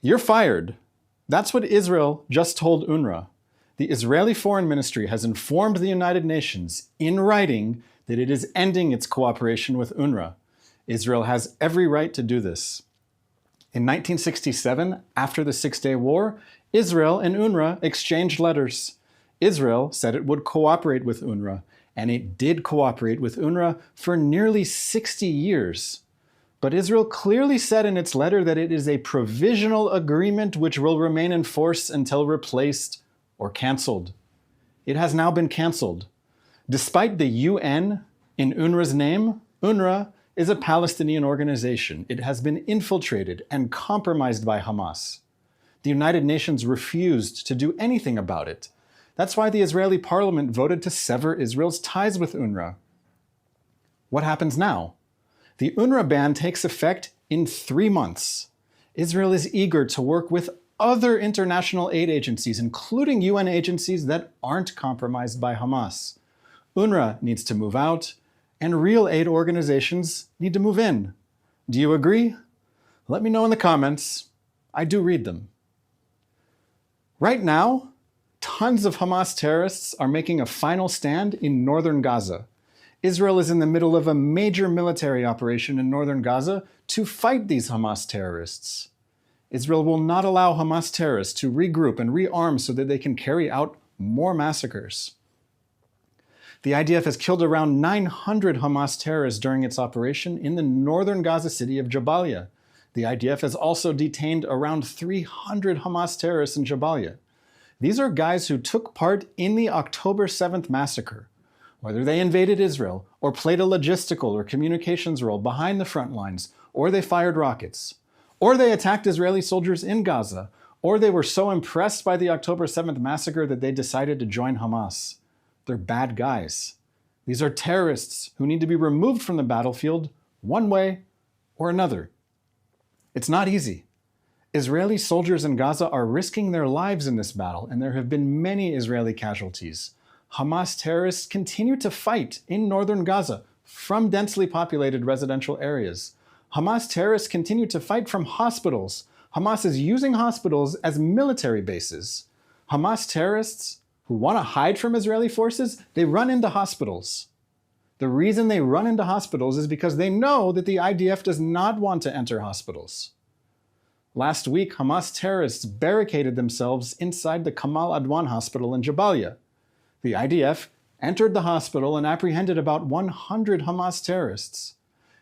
You're fired. That's what Israel just told UNRWA. The Israeli Foreign Ministry has informed the United Nations in writing that it is ending its cooperation with UNRWA. Israel has every right to do this. In 1967, after the Six-Day War, Israel and UNRWA exchanged letters. Israel said it would cooperate with UNRWA, and it did cooperate with UNRWA for nearly 60 years. But Israel clearly said in its letter that it is a provisional agreement which will remain in force until replaced or canceled. It has now been canceled. Despite the UN in UNRWA's name, UNRWA is a Palestinian organization. It has been infiltrated and compromised by Hamas. The United Nations refused to do anything about it. That's why the Israeli parliament voted to sever Israel's ties with UNRWA. What happens now? The UNRWA ban takes effect in 3 months. Israel is eager to work with other international aid agencies, including UN agencies that aren't compromised by Hamas. UNRWA needs to move out, and real aid organizations need to move in. Do you agree? Let me know in the comments. I do read them. Right now, tons of Hamas terrorists are making a final stand in northern Gaza. Israel is in the middle of a major military operation in northern Gaza to fight these Hamas terrorists. Israel will not allow Hamas terrorists to regroup and rearm so that they can carry out more massacres. The IDF has killed around 900 Hamas terrorists during its operation in the northern Gaza city of Jabalia. The IDF has also detained around 300 Hamas terrorists in Jabalia. These are guys who took part in the October 7th massacre. Whether they invaded Israel, or played a logistical or communications role behind the front lines, or they fired rockets, or they attacked Israeli soldiers in Gaza, or they were so impressed by the October 7th massacre that they decided to join Hamas. They're bad guys. These are terrorists who need to be removed from the battlefield one way or another. It's not easy. Israeli soldiers in Gaza are risking their lives in this battle, and there have been many Israeli casualties. Hamas terrorists continue to fight in northern Gaza from densely populated residential areas. Hamas terrorists continue to fight from hospitals. Hamas is using hospitals as military bases. Hamas terrorists who want to hide from Israeli forces, they run into hospitals. The reason they run into hospitals is because they know that the IDF does not want to enter hospitals. Last week, Hamas terrorists barricaded themselves inside the Kamal Adwan hospital in Jabalia. The IDF entered the hospital and apprehended about 100 Hamas terrorists,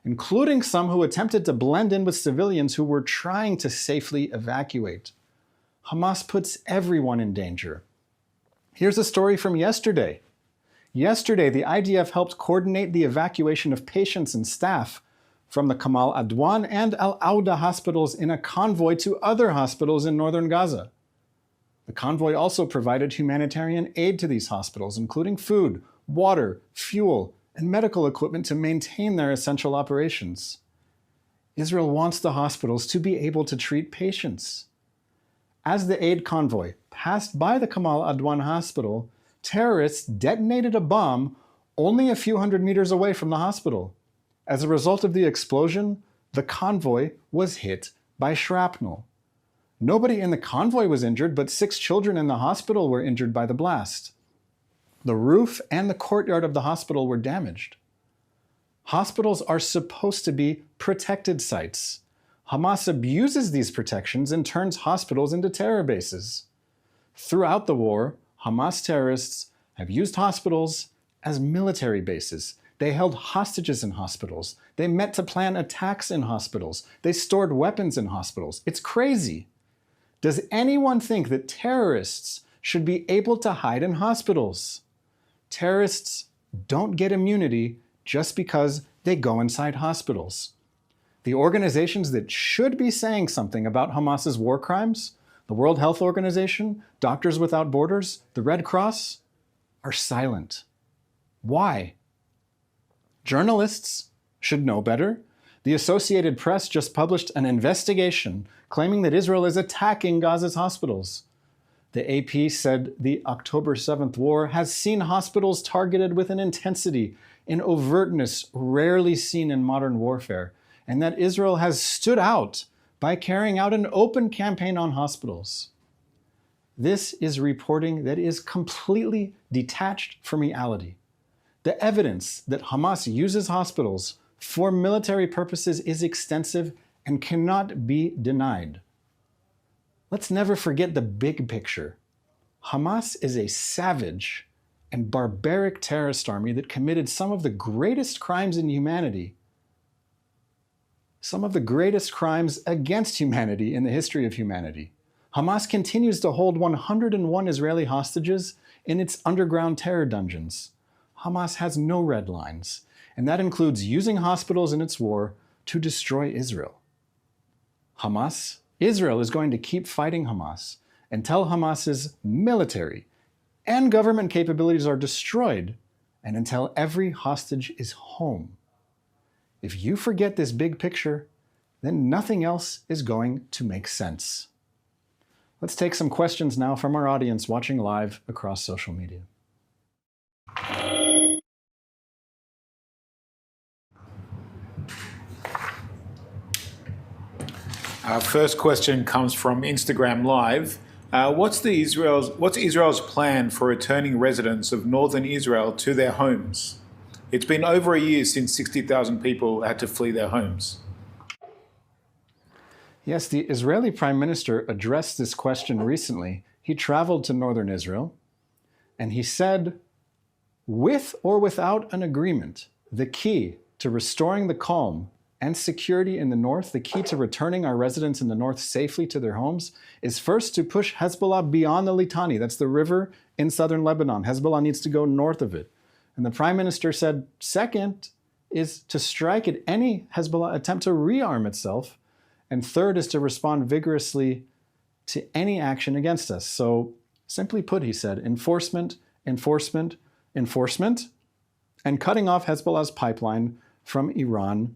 including some who attempted to blend in with civilians who were trying to safely evacuate. Hamas puts everyone in danger. Here's a story from yesterday. Yesterday, the IDF helped coordinate the evacuation of patients and staff from the Kamal Adwan and Al-Auda hospitals in a convoy to other hospitals in northern Gaza. The convoy also provided humanitarian aid to these hospitals, including food, water, fuel, and medical equipment to maintain their essential operations. Israel wants the hospitals to be able to treat patients. As the aid convoy passed by the Kamal Adwan hospital, terrorists detonated a bomb only a few hundred meters away from the hospital. As a result of the explosion, the convoy was hit by shrapnel. Nobody in the convoy was injured, but 6 children in the hospital were injured by the blast. The roof and the courtyard of the hospital were damaged. Hospitals are supposed to be protected sites. Hamas abuses these protections and turns hospitals into terror bases. Throughout the war, Hamas terrorists have used hospitals as military bases. They held hostages in hospitals. They met to plan attacks in hospitals. They stored weapons in hospitals. It's crazy. Does anyone think that terrorists should be able to hide in hospitals? Terrorists don't get immunity just because they go inside hospitals. The organizations that should be saying something about Hamas's war crimes, the World Health Organization, Doctors Without Borders, the Red Cross, are silent. Why? Journalists should know better. The Associated Press just published an investigation claiming that Israel is attacking Gaza's hospitals. The AP said the October 7th war has seen hospitals targeted with an intensity and overtness rarely seen in modern warfare, and that Israel has stood out by carrying out an open campaign on hospitals. This is reporting that is completely detached from reality. The evidence that Hamas uses hospitals for military purposes is extensive and cannot be denied. Let's never forget the big picture. Hamas is a savage and barbaric terrorist army that committed some of the greatest crimes in humanity, some of the greatest crimes against humanity in the history of humanity. Hamas continues to hold 101 Israeli hostages in its underground terror dungeons. Hamas has no red lines, and that includes using hospitals in its war to destroy Israel. Israel is going to keep fighting Hamas until Hamas's military and government capabilities are destroyed and until every hostage is home. If you forget this big picture, then nothing else is going to make sense. Let's take some questions now from our audience watching live across social media. Our first question comes from Instagram Live. What's Israel's plan for returning residents of northern Israel to their homes? It's been over a year since 60,000 people had to flee their homes. Yes, the Israeli Prime Minister addressed this question recently. He traveled to northern Israel, and he said, with or without an agreement, the key to restoring the calm and security in the north, the key to returning our residents in the north safely to their homes, is first to push Hezbollah beyond the Litani. That's the river in southern Lebanon. Hezbollah needs to go north of it. And the Prime Minister said, second is to strike at any Hezbollah attempt to rearm itself. And third is to respond vigorously to any action against us. So simply put, he said, enforcement, enforcement, enforcement, and cutting off Hezbollah's pipeline from Iran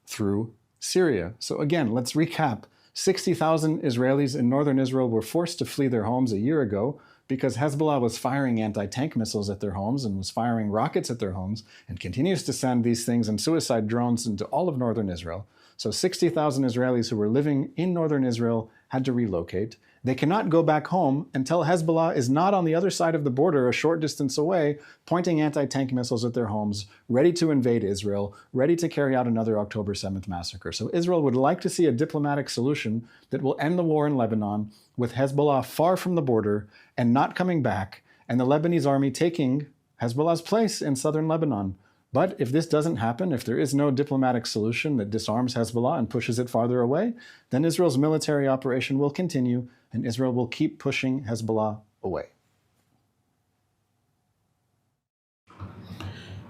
through Syria. So again, let's recap. 60,000 Israelis in northern Israel were forced to flee their homes a year ago because Hezbollah was firing anti-tank missiles at their homes and was firing rockets at their homes and continues to send these things and suicide drones into all of northern Israel. So 60,000 Israelis who were living in northern Israel had to relocate. They cannot go back home until Hezbollah is not on the other side of the border, a short distance away, pointing anti-tank missiles at their homes, ready to invade Israel, ready to carry out another October 7th massacre. So Israel would like to see a diplomatic solution that will end the war in Lebanon with Hezbollah far from the border and not coming back, and the Lebanese army taking Hezbollah's place in southern Lebanon. But if this doesn't happen, if there is no diplomatic solution that disarms Hezbollah and pushes it farther away, then Israel's military operation will continue and Israel will keep pushing Hezbollah away.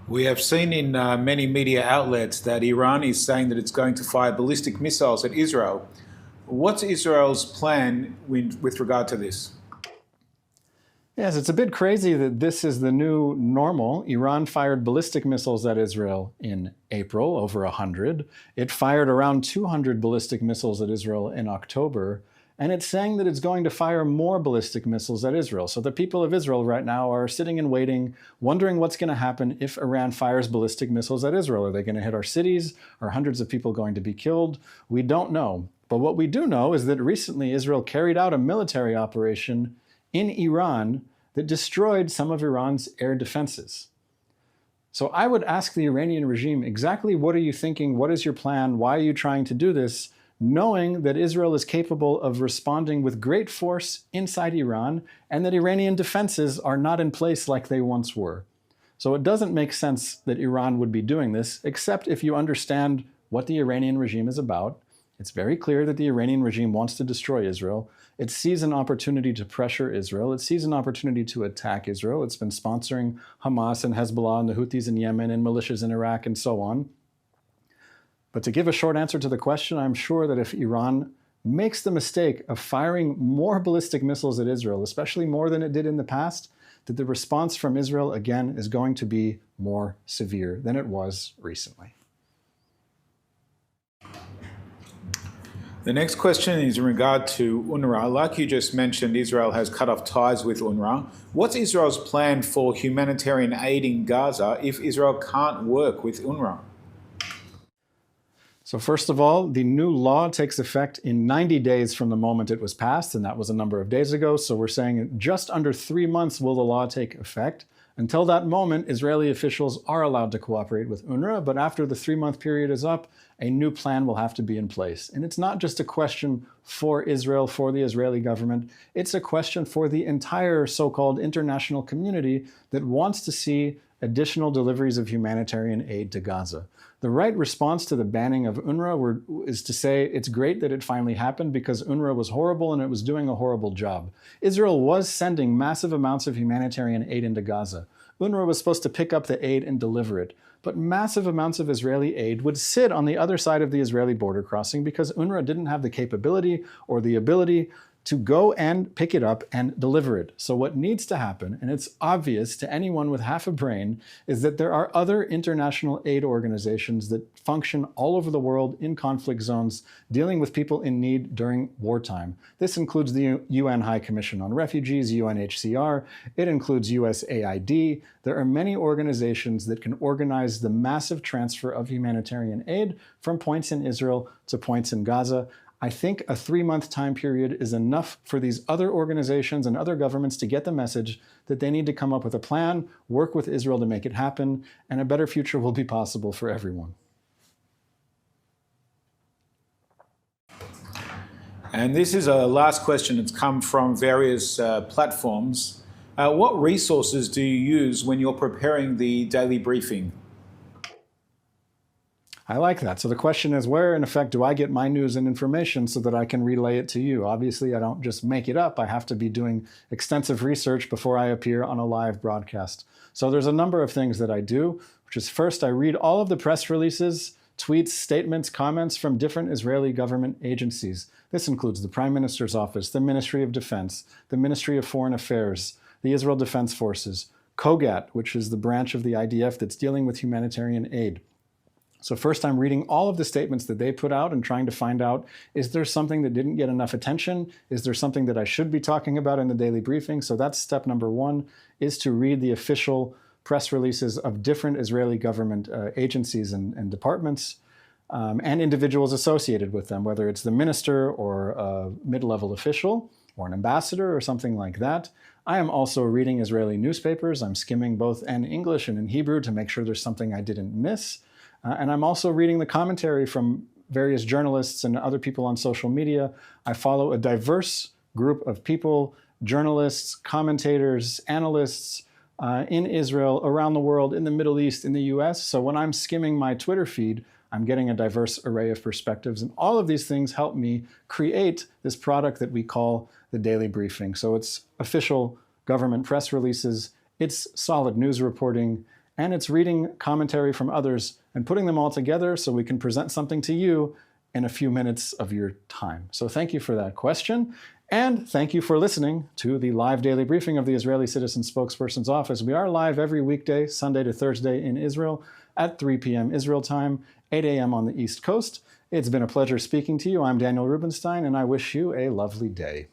We have seen in many media outlets that Iran is saying that it's going to fire ballistic missiles at Israel. What's Israel's plan with regard to this? Yes, it's a bit crazy that this is the new normal. Iran fired ballistic missiles at Israel in April, over 100. It fired around 200 ballistic missiles at Israel in October. And it's saying that it's going to fire more ballistic missiles at Israel. So the people of Israel right now are sitting and waiting, wondering what's going to happen if Iran fires ballistic missiles at Israel. Are they going to hit our cities? Are hundreds of people going to be killed? We don't know. But what we do know is that recently Israel carried out a military operation in Iran that destroyed some of Iran's air defenses. So I would ask the Iranian regime, exactly what are you thinking? What is your plan? Why are you trying to do this? Knowing that Israel is capable of responding with great force inside Iran and that Iranian defenses are not in place like they once were. So it doesn't make sense that Iran would be doing this, except if you understand what the Iranian regime is about. It's very clear that the Iranian regime wants to destroy Israel. It sees an opportunity to pressure Israel. It sees an opportunity to attack Israel. It's been sponsoring Hamas and Hezbollah and the Houthis in Yemen and militias in Iraq and so on. But to give a short answer to the question, I'm sure that if Iran makes the mistake of firing more ballistic missiles at Israel, especially more than it did in the past, that the response from Israel, again, is going to be more severe than it was recently. The next question is in regard to UNRWA. Like you just mentioned, Israel has cut off ties with UNRWA. What's Israel's plan for humanitarian aid in Gaza if Israel can't work with UNRWA? So first of all, the new law takes effect in 90 days from the moment it was passed, and that was a number of days ago. So we're saying just under 3 months will the law take effect. Until that moment, Israeli officials are allowed to cooperate with UNRWA, but after the 3-month period is up, a new plan will have to be in place. And it's not just a question for Israel, for the Israeli government, it's a question for the entire so-called international community that wants to see additional deliveries of humanitarian aid to Gaza. The right response to the banning of UNRWA is to say it's great that it finally happened because UNRWA was horrible and it was doing a horrible job. Israel was sending massive amounts of humanitarian aid into Gaza. UNRWA was supposed to pick up the aid and deliver it. But massive amounts of Israeli aid would sit on the other side of the Israeli border crossing because UNRWA didn't have the capability or the ability to go and pick it up and deliver it. So what needs to happen, and it's obvious to anyone with half a brain, is that there are other international aid organizations that function all over the world in conflict zones, dealing with people in need during wartime. This includes the UN High Commission on Refugees, UNHCR. It includes USAID. There are many organizations that can organize the massive transfer of humanitarian aid from points in Israel to points in Gaza. I think a 3-month time period is enough for these other organizations and other governments to get the message that they need to come up with a plan, work with Israel to make it happen, and a better future will be possible for everyone. And this is a last question that's come from various platforms. What resources do you use when you're preparing the daily briefing? I like that. So the question is, where in effect do I get my news and information so that I can relay it to you? Obviously, I don't just make it up. I have to be doing extensive research before I appear on a live broadcast. So there's a number of things that I do, which is first, I read all of the press releases, tweets, statements, comments from different Israeli government agencies. This includes the Prime Minister's Office, the Ministry of Defense, the Ministry of Foreign Affairs, the Israel Defense Forces, COGAT, which is the branch of the IDF that's dealing with humanitarian aid. So first I'm reading all of the statements that they put out and trying to find out, is there something that didn't get enough attention? Is there something that I should be talking about in the daily briefing? So that's step number one, is to read the official press releases of different Israeli government agencies and departments and individuals associated with them, whether it's the minister or a mid-level official or an ambassador or something like that. I am also reading Israeli newspapers. I'm skimming both in English and in Hebrew to make sure there's something I didn't miss. And I'm also reading the commentary from various journalists and other people on social media. I follow a diverse group of people, journalists, commentators, analysts in Israel, around the world, in the Middle East, in the US. So when I'm skimming my Twitter feed, I'm getting a diverse array of perspectives. And all of these things help me create this product that we call the Daily Briefing. So it's official government press releases, it's solid news reporting, and it's reading commentary from others and putting them all together so we can present something to you in a few minutes of your time. So thank you for that question. And thank you for listening to the live daily briefing of the Israeli Citizen Spokesperson's Office. We are live every weekday, Sunday to Thursday in Israel at 3 p.m. Israel time, 8 a.m. on the East Coast. It's been a pleasure speaking to you. I'm Daniel Rubenstein, and I wish you a lovely day.